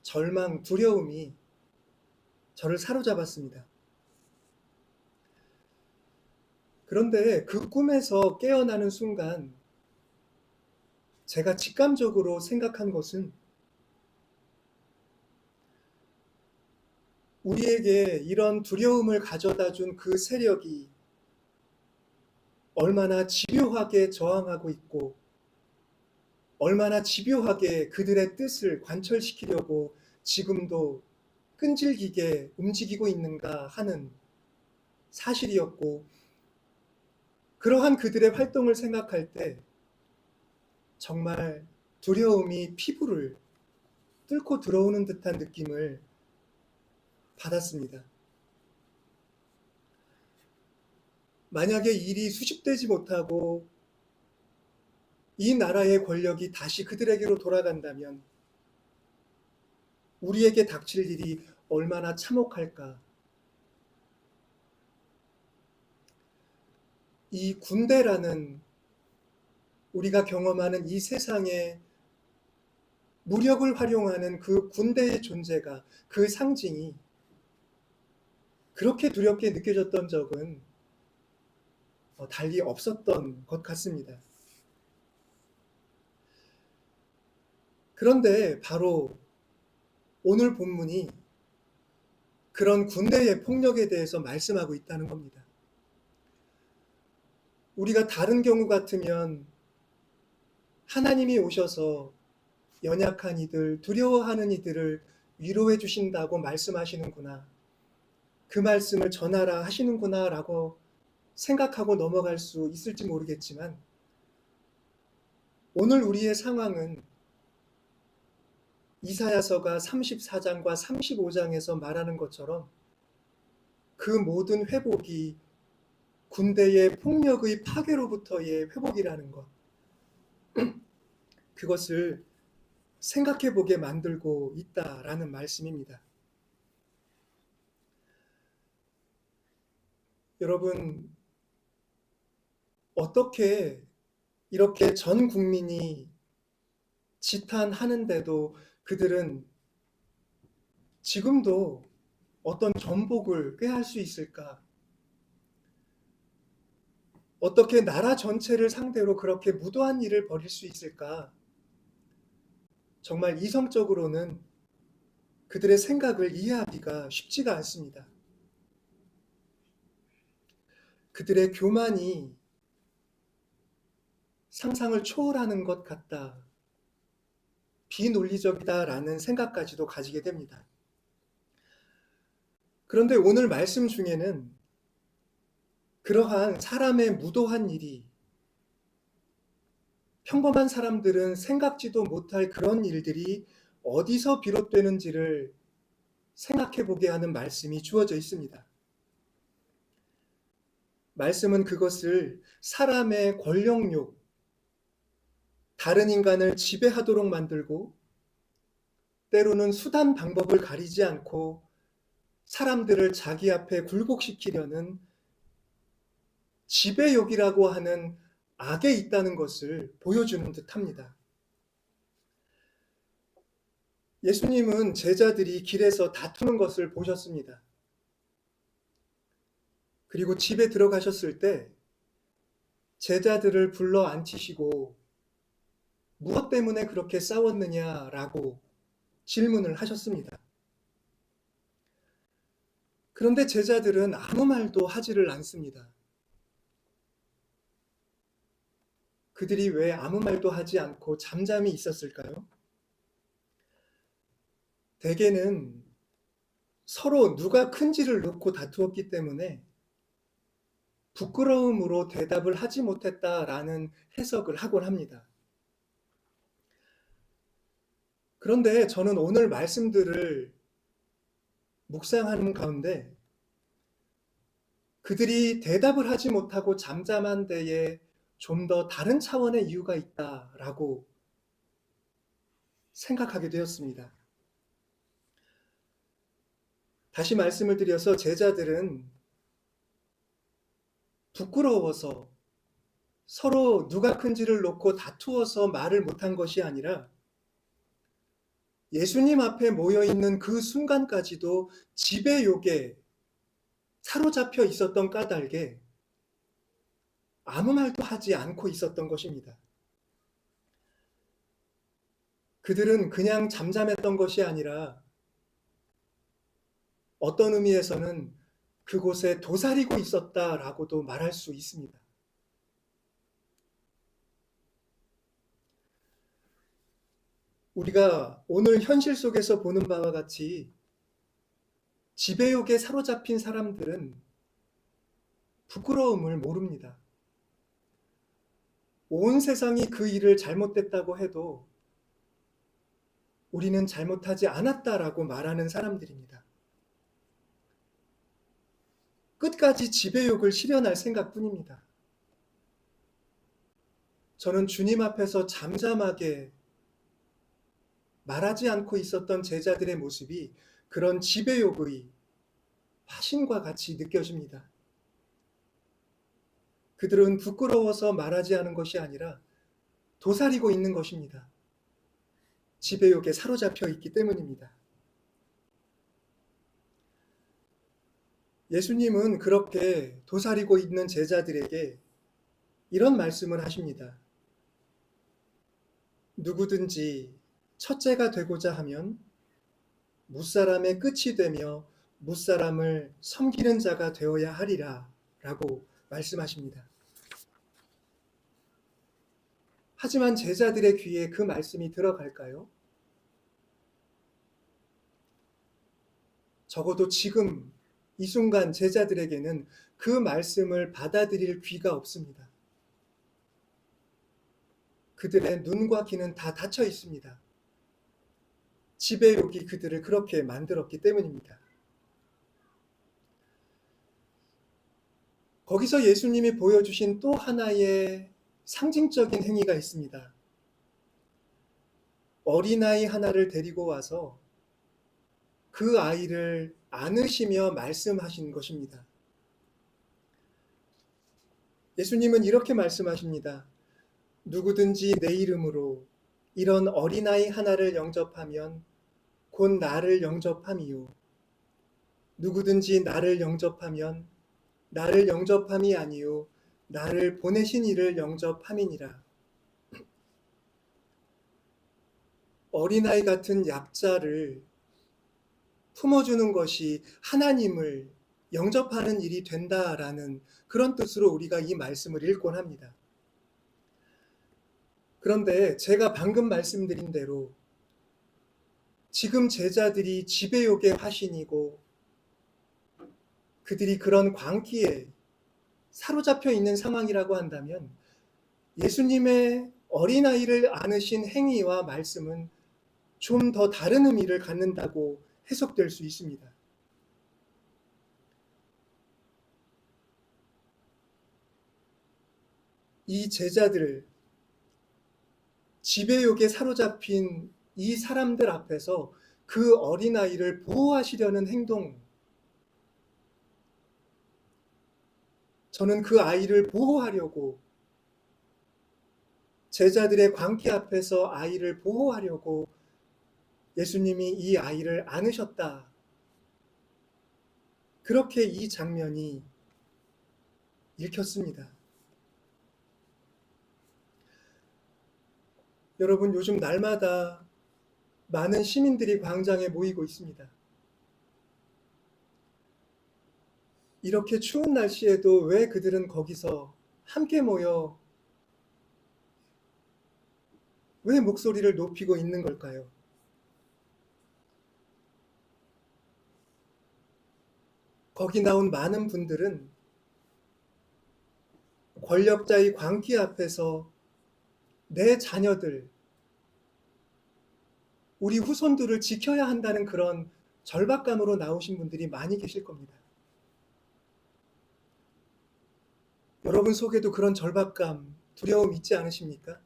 절망, 두려움이 저를 사로잡았습니다. 그런데 그 꿈에서 깨어나는 순간 제가 직감적으로 생각한 것은 우리에게 이런 두려움을 가져다 준 그 세력이 얼마나 집요하게 저항하고 있고 얼마나 집요하게 그들의 뜻을 관철시키려고 지금도 끈질기게 움직이고 있는가 하는 사실이었고 그러한 그들의 활동을 생각할 때 정말 두려움이 피부를 뚫고 들어오는 듯한 느낌을 받았습니다. 만약에 일이 수습되지 못하고 이 나라의 권력이 다시 그들에게로 돌아간다면 우리에게 닥칠 일이 얼마나 참혹할까. 이 군대라는 우리가 경험하는 이 세상에 무력을 활용하는 그 군대의 존재가 그 상징이 그렇게 두렵게 느껴졌던 적은 달리 없었던 것 같습니다. 그런데 바로 오늘 본문이 그런 군대의 폭력에 대해서 말씀하고 있다는 겁니다. 우리가 다른 경우 같으면 하나님이 오셔서 연약한 이들, 두려워하는 이들을 위로해 주신다고 말씀하시는구나. 그 말씀을 전하라 하시는구나 라고 생각하고 넘어갈 수 있을지 모르겠지만 오늘 우리의 상황은 이사야서가 34장과 35장에서 말하는 것처럼 그 모든 회복이 군대의 폭력의 파괴로부터의 회복이라는 것, 그것을 생각해 보게 만들고 있다라는 말씀입니다. 여러분, 어떻게 이렇게 전 국민이 지탄하는데도 그들은 지금도 어떤 전복을 꾀할 수 있을까? 어떻게 나라 전체를 상대로 그렇게 무도한 일을 벌일 수 있을까? 정말 이성적으로는 그들의 생각을 이해하기가 쉽지가 않습니다. 그들의 교만이 상상을 초월하는 것 같다. 비논리적이다라는 생각까지도 가지게 됩니다. 그런데 오늘 말씀 중에는 그러한 사람의 무도한 일이 평범한 사람들은 생각지도 못할 그런 일들이 어디서 비롯되는지를 생각해 보게 하는 말씀이 주어져 있습니다. 말씀은 그것을 사람의 권력욕, 다른 인간을 지배하도록 만들고 때로는 수단 방법을 가리지 않고 사람들을 자기 앞에 굴복시키려는 지배욕이라고 하는 악에 있다는 것을 보여주는 듯합니다. 예수님은 제자들이 길에서 다투는 것을 보셨습니다. 그리고 집에 들어가셨을 때 제자들을 불러 앉히시고 무엇 때문에 그렇게 싸웠느냐라고 질문을 하셨습니다. 그런데 제자들은 아무 말도 하지를 않습니다. 그들이 왜 아무 말도 하지 않고 잠잠히 있었을까요? 대개는 서로 누가 큰지를 놓고 다투었기 때문에 부끄러움으로 대답을 하지 못했다라는 해석을 하곤 합니다. 그런데 저는 오늘 말씀들을 묵상하는 가운데 그들이 대답을 하지 못하고 잠잠한 데에 좀 더 다른 차원의 이유가 있다라고 생각하게 되었습니다. 다시 말씀을 드려서 제자들은 부끄러워서 서로 누가 큰지를 놓고 다투어서 말을 못한 것이 아니라 예수님 앞에 모여 있는 그 순간까지도 지배욕에 사로잡혀 있었던 까닭에 아무 말도 하지 않고 있었던 것입니다. 그들은 그냥 잠잠했던 것이 아니라 어떤 의미에서는 그곳에 도사리고 있었다라고도 말할 수 있습니다. 우리가 오늘 현실 속에서 보는 바와 같이 지배욕에 사로잡힌 사람들은 부끄러움을 모릅니다. 온 세상이 그 일을 잘못됐다고 해도 우리는 잘못하지 않았다라고 말하는 사람들입니다. 끝까지 지배욕을 실현할 생각뿐입니다. 저는 주님 앞에서 잠잠하게 말하지 않고 있었던 제자들의 모습이 그런 지배욕의 화신과 같이 느껴집니다. 그들은 부끄러워서 말하지 않은 것이 아니라 도사리고 있는 것입니다. 지배욕에 사로잡혀 있기 때문입니다. 예수님은 그렇게 도사리고 있는 제자들에게 이런 말씀을 하십니다. 누구든지 첫째가 되고자 하면 무사람의 끝이 되며 무사람을 섬기는 자가 되어야 하리라 라고 말씀하십니다. 하지만 제자들의 귀에 그 말씀이 들어갈까요? 적어도 지금 이 순간 제자들에게는 그 말씀을 받아들일 귀가 없습니다. 그들의 눈과 귀는 다 닫혀 있습니다. 지배욕이 그들을 그렇게 만들었기 때문입니다. 거기서 예수님이 보여주신 또 하나의 상징적인 행위가 있습니다. 어린아이 하나를 데리고 와서 그 아이를 안으시며 말씀하신 것입니다. 예수님은 이렇게 말씀하십니다. 누구든지 내 이름으로 이런 어린아이 하나를 영접하면 곧 나를 영접함이요. 누구든지 나를 영접하면 나를 영접함이 아니요 나를 보내신 이를 영접함이니라. 어린아이 같은 약자를 품어주는 것이 하나님을 영접하는 일이 된다라는 그런 뜻으로 우리가 이 말씀을 읽곤 합니다. 그런데 제가 방금 말씀드린 대로 지금 제자들이 지배욕의 화신이고 그들이 그런 광기에 사로잡혀 있는 상황이라고 한다면 예수님의 어린아이를 안으신 행위와 말씀은 좀 더 다른 의미를 갖는다고 해석될 수 있습니다. 이 제자들, 지배욕에 사로잡힌 이 사람들 앞에서 그 어린아이를 보호하시려는 행동, 저는 그 아이를 보호하려고 제자들의 광기 앞에서 아이를 보호하려고 예수님이 이 아이를 안으셨다. 그렇게 이 장면이 읽혔습니다. 여러분, 요즘 날마다 많은 시민들이 광장에 모이고 있습니다. 이렇게 추운 날씨에도 왜 그들은 거기서 함께 모여 왜 목소리를 높이고 있는 걸까요? 거기 나온 많은 분들은 권력자의 광기 앞에서 내 자녀들, 우리 후손들을 지켜야 한다는 그런 절박감으로 나오신 분들이 많이 계실 겁니다. 여러분 속에도 그런 절박감, 두려움 있지 않으십니까?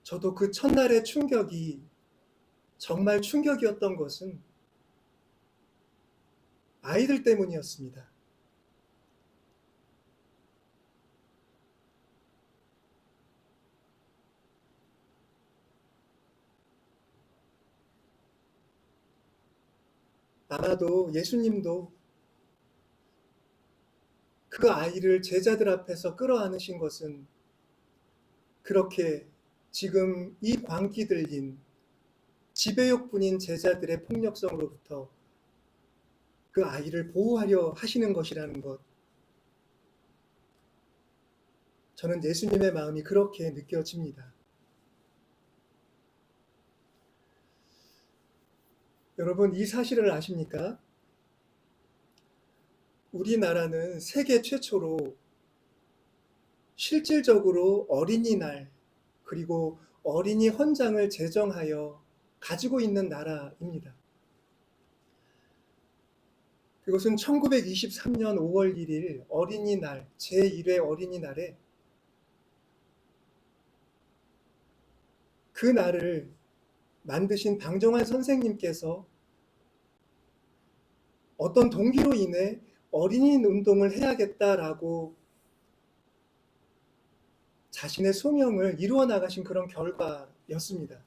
저도 그 첫날의 충격이 정말 충격이었던 것은 아이들 때문이었습니다. 아마도 예수님도 그 아이를 제자들 앞에서 끌어안으신 것은 그렇게 지금 이 광기 들린 지배욕뿐인 제자들의 폭력성으로부터 그 아이를 보호하려 하시는 것이라는 것, 저는 예수님의 마음이 그렇게 느껴집니다. 여러분, 이 사실을 아십니까? 우리나라는 세계 최초로 실질적으로 어린이날 그리고 어린이 헌장을 제정하여 가지고 있는 나라입니다. 그것은 1923년 5월 1일 어린이날, 제1회 어린이날에 그 날을 만드신 방정환 선생님께서 어떤 동기로 인해 어린이 운동을 해야겠다라고 자신의 소명을 이루어 나가신 그런 결과였습니다.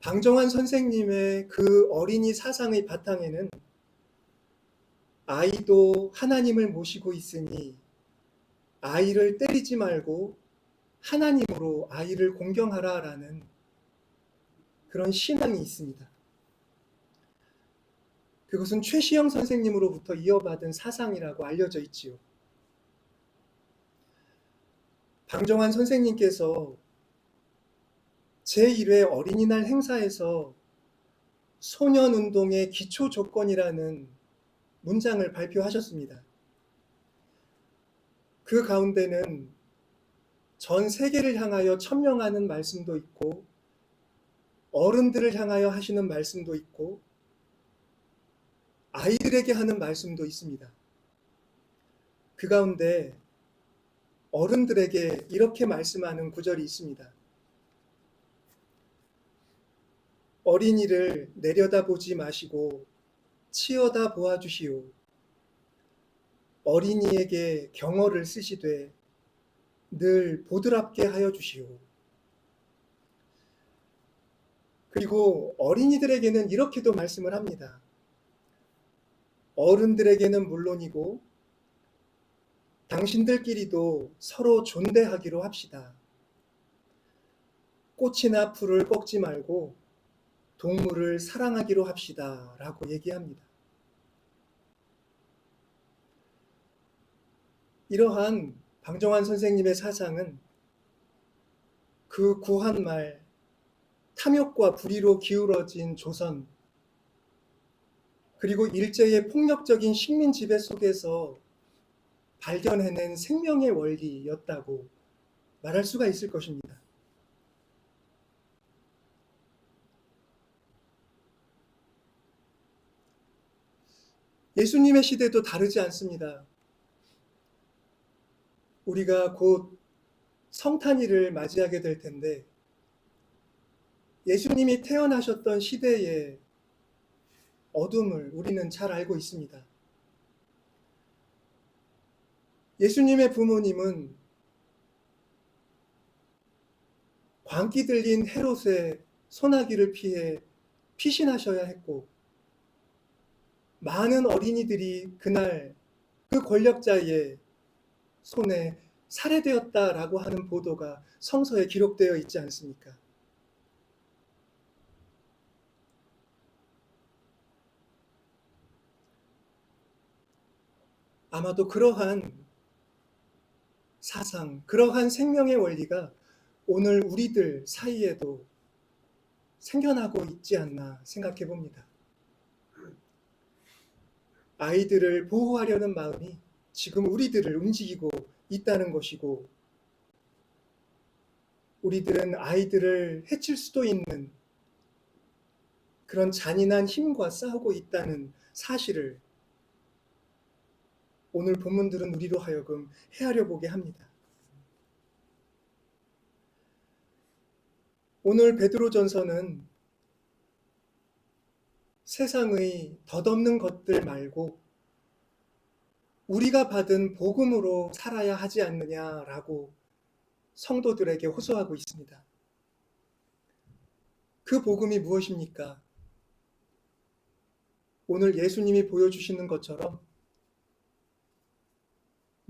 방정환 선생님의 그 어린이 사상의 바탕에는 아이도 하나님을 모시고 있으니 아이를 때리지 말고 하나님으로 아이를 공경하라라는 그런 신앙이 있습니다. 그것은 최시영 선생님으로부터 이어받은 사상이라고 알려져 있지요. 방정환 선생님께서 제1회 어린이날 행사에서 소년운동의 기초 조건이라는 문장을 발표하셨습니다. 그 가운데는 전 세계를 향하여 천명하는 말씀도 있고 어른들을 향하여 하시는 말씀도 있고 아이들에게 하는 말씀도 있습니다. 그 가운데 어른들에게 이렇게 말씀하는 구절이 있습니다. 어린이를 내려다보지 마시고 치어다 보아주시오. 어린이에게 경어를 쓰시되 늘 보드랍게 하여 주시오. 그리고 어린이들에게는 이렇게도 말씀을 합니다. 어른들에게는 물론이고 당신들끼리도 서로 존대하기로 합시다. 꽃이나 풀을 꺾지 말고 동물을 사랑하기로 합시다. 라고 얘기합니다. 이러한 방정환 선생님의 사상은 그 구한말 탐욕과 불의로 기울어진 조선 그리고 일제의 폭력적인 식민 지배 속에서 발견해낸 생명의 원리였다고 말할 수가 있을 것입니다. 예수님의 시대도 다르지 않습니다. 우리가 곧 성탄일을 맞이하게 될 텐데 예수님이 태어나셨던 시대의 어둠을 우리는 잘 알고 있습니다. 예수님의 부모님은 광기 들린 헤롯의 소나기를 피해 피신하셔야 했고 많은 어린이들이 그날 그 권력자의 손에 살해되었다라고 하는 보도가 성서에 기록되어 있지 않습니까? 아마도 그러한 사상, 그러한 생명의 원리가 오늘 우리들 사이에도 생겨나고 있지 않나 생각해 봅니다. 아이들을 보호하려는 마음이 지금 우리들을 움직이고 있다는 것이고 우리들은 아이들을 해칠 수도 있는 그런 잔인한 힘과 싸우고 있다는 사실을 오늘 본문들은 우리로 하여금 헤아려 보게 합니다. 오늘 베드로전서는 세상의 덧없는 것들 말고 우리가 받은 복음으로 살아야 하지 않느냐라고 성도들에게 호소하고 있습니다. 그 복음이 무엇입니까? 오늘 예수님이 보여주시는 것처럼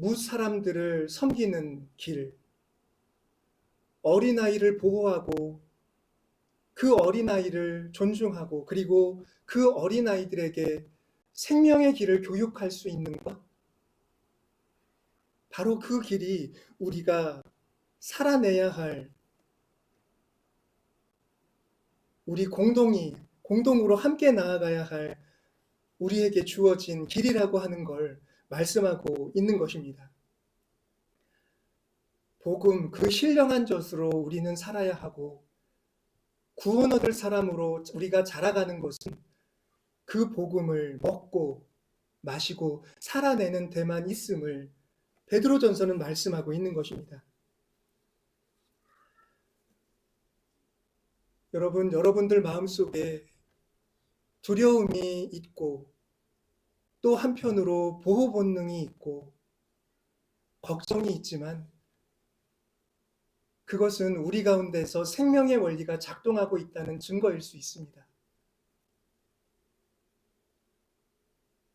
무사람들을 섬기는 길, 어린아이를 보호하고 그 어린아이를 존중하고 그리고 그 어린아이들에게 생명의 길을 교육할 수 있는 것, 바로 그 길이 우리가 살아내야 할 우리 공동으로 함께 나아가야 할 우리에게 주어진 길이라고 하는 걸 말씀하고 있는 것입니다. 복음, 그 신령한 젖으로 우리는 살아야 하고 구원 얻을 사람으로 우리가 자라가는 것은 그 복음을 먹고 마시고 살아내는 데만 있음을 베드로전서는 말씀하고 있는 것입니다. 여러분들 마음속에 두려움이 있고 또 한편으로 보호 본능이 있고 걱정이 있지만 그것은 우리 가운데서 생명의 원리가 작동하고 있다는 증거일 수 있습니다.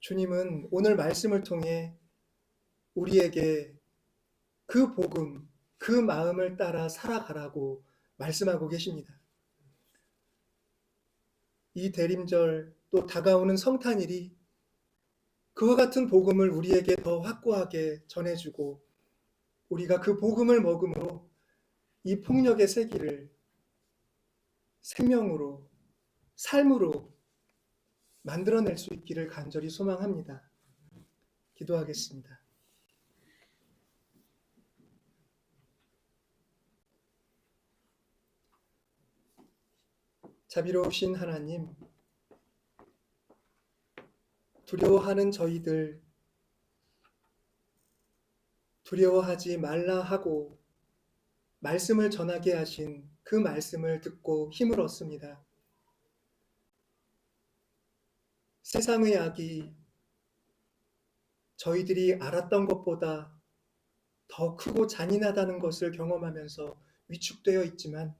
주님은 오늘 말씀을 통해 우리에게 그 복음, 그 마음을 따라 살아가라고 말씀하고 계십니다. 이 대림절 또 다가오는 성탄일이 그와 같은 복음을 우리에게 더 확고하게 전해주고 우리가 그 복음을 먹음으로 이 폭력의 세기를 생명으로, 삶으로 만들어낼 수 있기를 간절히 소망합니다. 기도하겠습니다. 자비로우신 하나님, 두려워하는 저희들, 두려워하지 말라 하고 말씀을 전하게 하신 그 말씀을 듣고 힘을 얻습니다. 세상의 악이 저희들이 알았던 것보다 더 크고 잔인하다는 것을 경험하면서 위축되어 있지만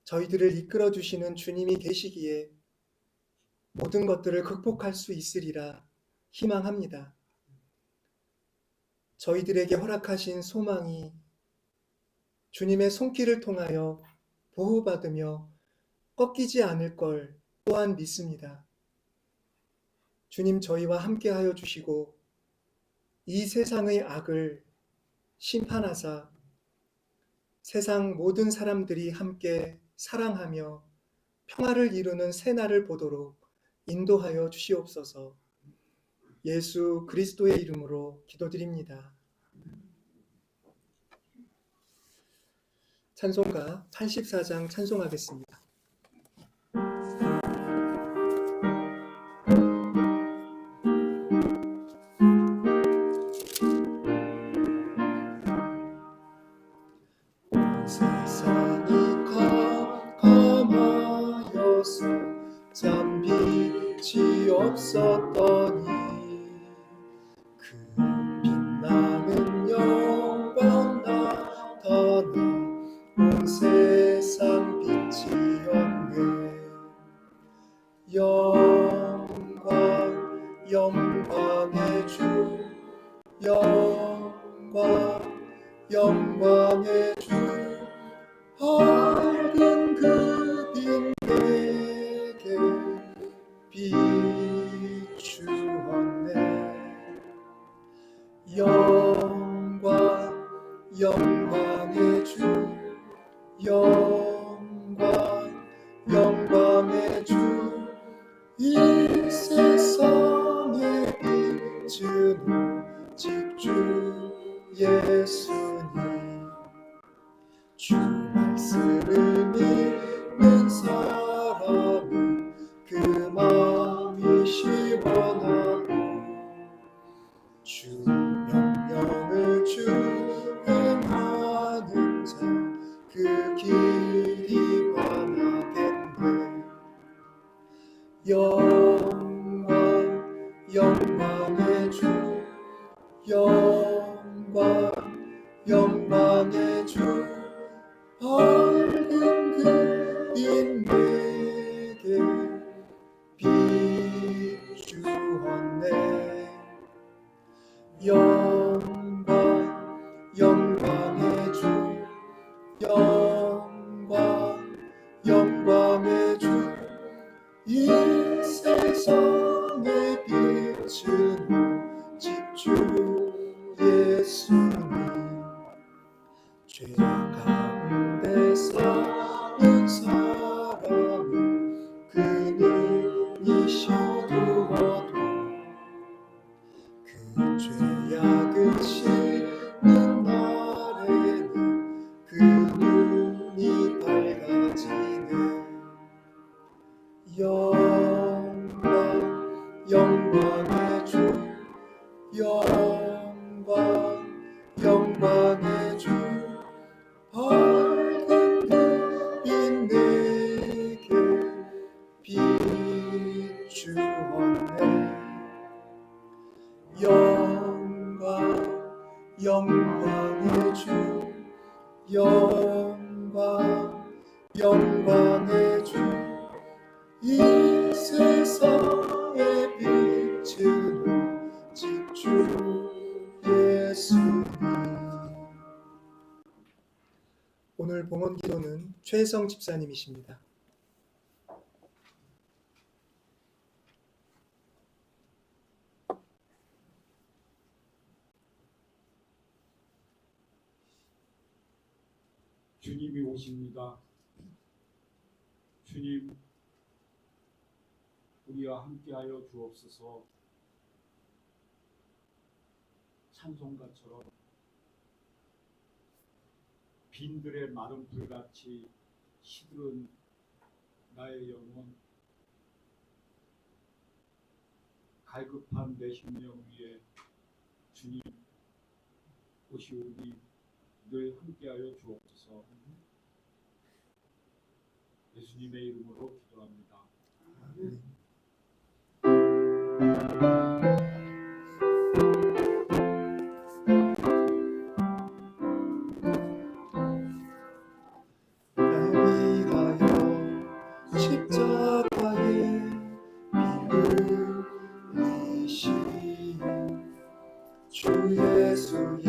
저희들을 이끌어 주시는 주님이 계시기에 모든 것들을 극복할 수 있으리라 희망합니다. 저희들에게 허락하신 소망이 주님의 손길을 통하여 보호받으며 꺾이지 않을 걸 또한 믿습니다. 주님 저희와 함께하여 주시고 이 세상의 악을 심판하사 세상 모든 사람들이 함께 사랑하며 평화를 이루는 새날을 보도록 인도하여 주시옵소서. 예수 그리스도의 이름으로 기도드립니다. 찬송가 84장 찬송하겠습니다. 세상이 컴컴하여서 참 빛이 없었더니 그 빛나는 영광 나타나 온 세상 빛이었네. 영광의 주, 영광의 주, 밝은 그 빛 내게 비추었네. 영광의 주, 영광의 주, 이 세상의 빛은 오직 주 예수님. 주 말씀을 믿는 사람은 그 마음이 시원하고 주 명령을 주행하는 자 그 길이 환하겠네. 영광의 주, 영광의 주, 밝은 그 빛 내게 비추었네. 영광의 주, 영광의 주, 이 세상의 빛은 오직 주 예수님. 죄 가운데 사는 사람은 그 눈이 시두어도 그 죄악을 씻는 날에는 그 눈이 밝아지네. 영광의 주, 영광의 주, 밝은 그 빛 내게 비추었네. 영광의 주, 영광의 주, 이 세상 오늘 봉헌 기도는 최성 집사님이십니다. 주님이 오십니다. 주님, 우리와 함께하여 주옵소서. 찬송가처럼 빈들의 마른 불같이 시들은 나의 영혼, 갈급한 내 심령 위에 주님 오시오니 늘 함께하여 주옵소서. 예수님의 이름으로 기도합니다. 아멘. 날 위하여 십자가에 피 흘리신 주 예수의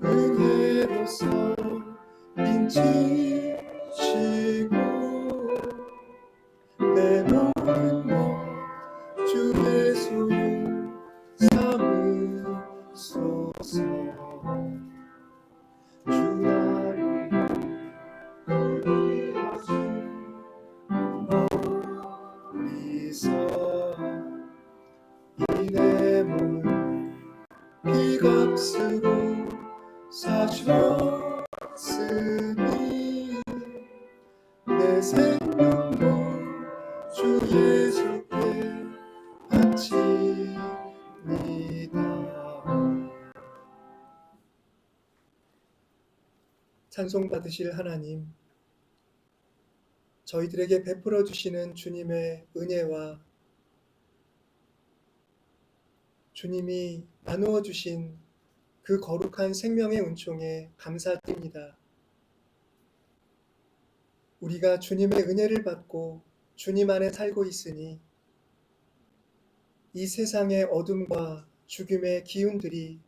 은혜로서 인치시고 내 모든 주 예수를 삼으소서. 주 나를 위하신 멀리서 이 내 몸을 피값으로 사셨으니 내 생명도 주 예수께 바칩니다. 찬송 받으실 하나님, 저희들에게 베풀어 주시는 주님의 은혜와 주님이 나누어 주신 그 거룩한 생명의 은총에 감사드립니다. 우리가 주님의 은혜를 받고 주님 안에 살고 있으니 이 세상의 어둠과 죽음의 기운들이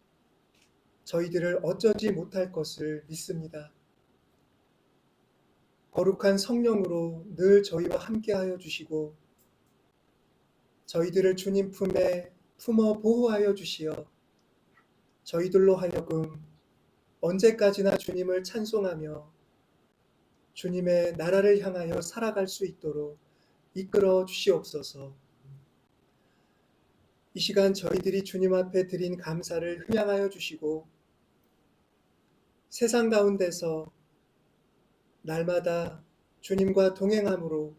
저희들을 어쩌지 못할 것을 믿습니다. 거룩한 성령으로 늘 저희와 함께하여 주시고 저희들을 주님 품에 품어 보호하여 주시어 저희들로 하여금 언제까지나 주님을 찬송하며 주님의 나라를 향하여 살아갈 수 있도록 이끌어 주시옵소서. 이 시간 저희들이 주님 앞에 드린 감사를 흥양하여 주시고 세상 가운데서 날마다 주님과 동행함으로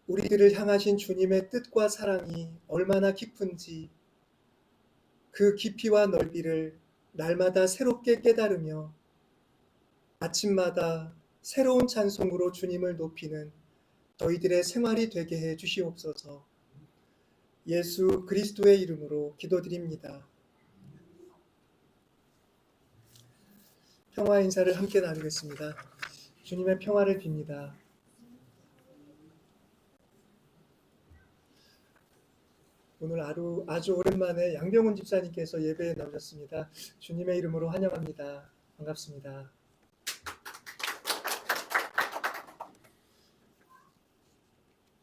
우리들을 향하신 주님의 뜻과 사랑이 얼마나 깊은지 그 깊이와 넓이를 날마다 새롭게 깨달으며 아침마다 새로운 찬송으로 주님을 높이는 저희들의 생활이 되게 해 주시옵소서. 예수 그리스도의 이름으로 기도드립니다. 평화 인사를 함께 나누겠습니다. 주님의 평화를 빕니다. 오늘 아주 오랜만에 양병훈 집사님께서 예배에 나오셨습니다. 주님의 이름으로 환영합니다. 반갑습니다.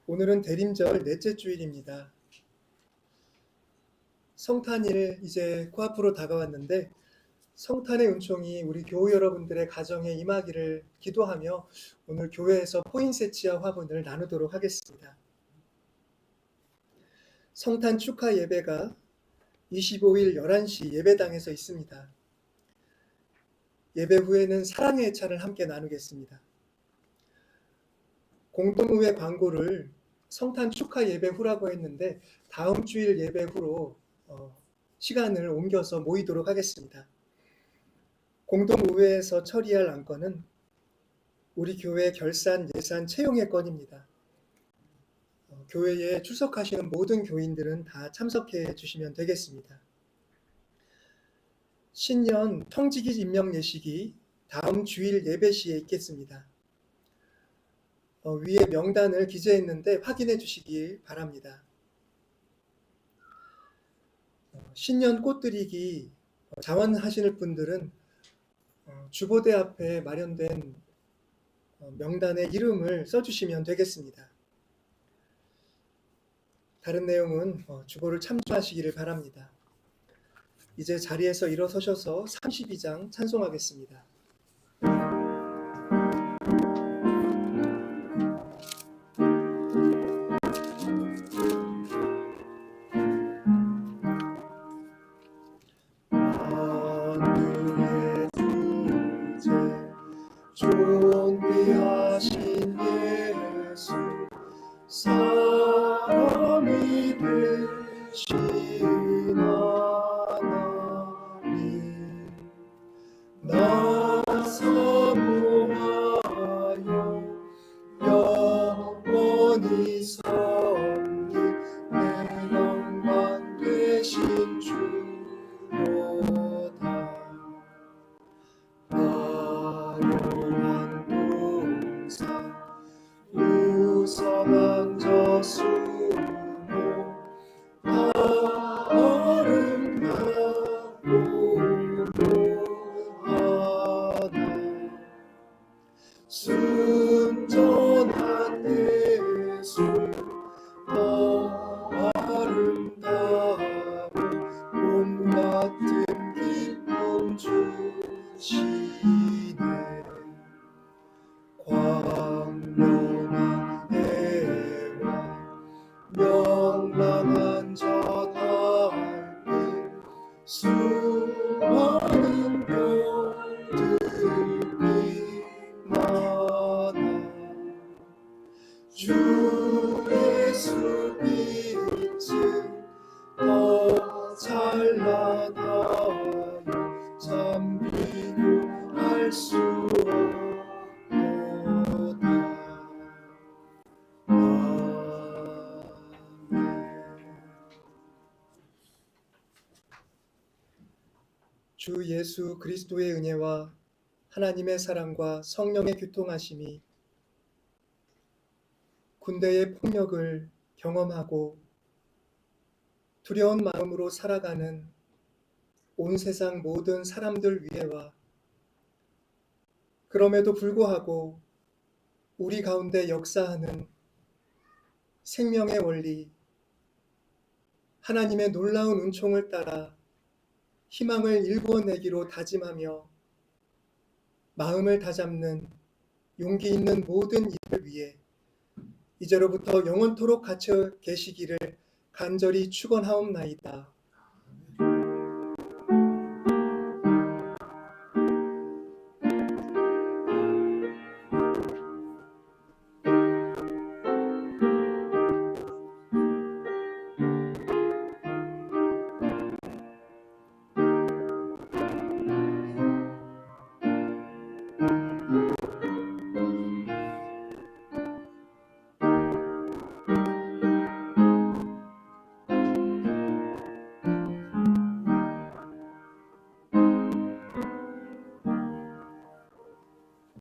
오늘은 대림절 넷째 주일입니다. 성탄일 이제 코앞으로 다가왔는데 성탄의 은총이 우리 교우 여러분들의 가정에 임하기를 기도하며 오늘 교회에서 포인세치아 화분을 나누도록 하겠습니다. 성탄 축하 예배가 25일 11시 예배당에서 있습니다. 예배 후에는 사랑의 애찬을 함께 나누겠습니다. 공동의회 광고를 성탄 축하 예배 후라고 했는데 다음 주일 예배 후로 시간을 옮겨서 모이도록 하겠습니다. 공동의회에서 처리할 안건은 우리 교회 결산 예산 채용의 건입니다. 교회에 출석하시는 모든 교인들은 다 참석해 주시면 되겠습니다. 신년 청지기 임명 예식이 다음 주일 예배 시에 있겠습니다. 위에 명단을 기재했는데 확인해 주시길 바랍니다. 신년 꽃드리기 자원하시는 분들은 주보대 앞에 마련된 명단에 이름을 써주시면 되겠습니다. 다른 내용은 주보를 참조하시기를 바랍니다. 이제 자리에서 일어서셔서 32장 찬송하겠습니다. 만유의 주제 존귀하신 예수 사람이 되신 하나님 나 사모하여 영원히 섬긴 내 영광 되신 주로다. 화려한 동산 우성한 저 수모 다 아름답고 하나 순전한 예수 더 아름다워 봄 같은 기쁨 주시네. 광명한 해와 명랑한 저 달빛 수많은 별들이 빛나나 주 예수 빛은 더 찬란하여 참 비교할 수 없도다. 주 예수 그리스도의 은혜와 하나님의 사랑과 성령의 교통하심이 군대의 폭력을 경험하고 두려운 마음으로 살아가는 온 세상 모든 사람들 위에와 그럼에도 불구하고 우리 가운데 역사하는 생명의 원리, 하나님의 놀라운 은총을 따라 희망을 일구어내기로 다짐하며 마음을 다잡는 용기 있는 모든 이들 위해 이제로부터 영원토록 갇혀 계시기를 간절히 축원하옵나이다.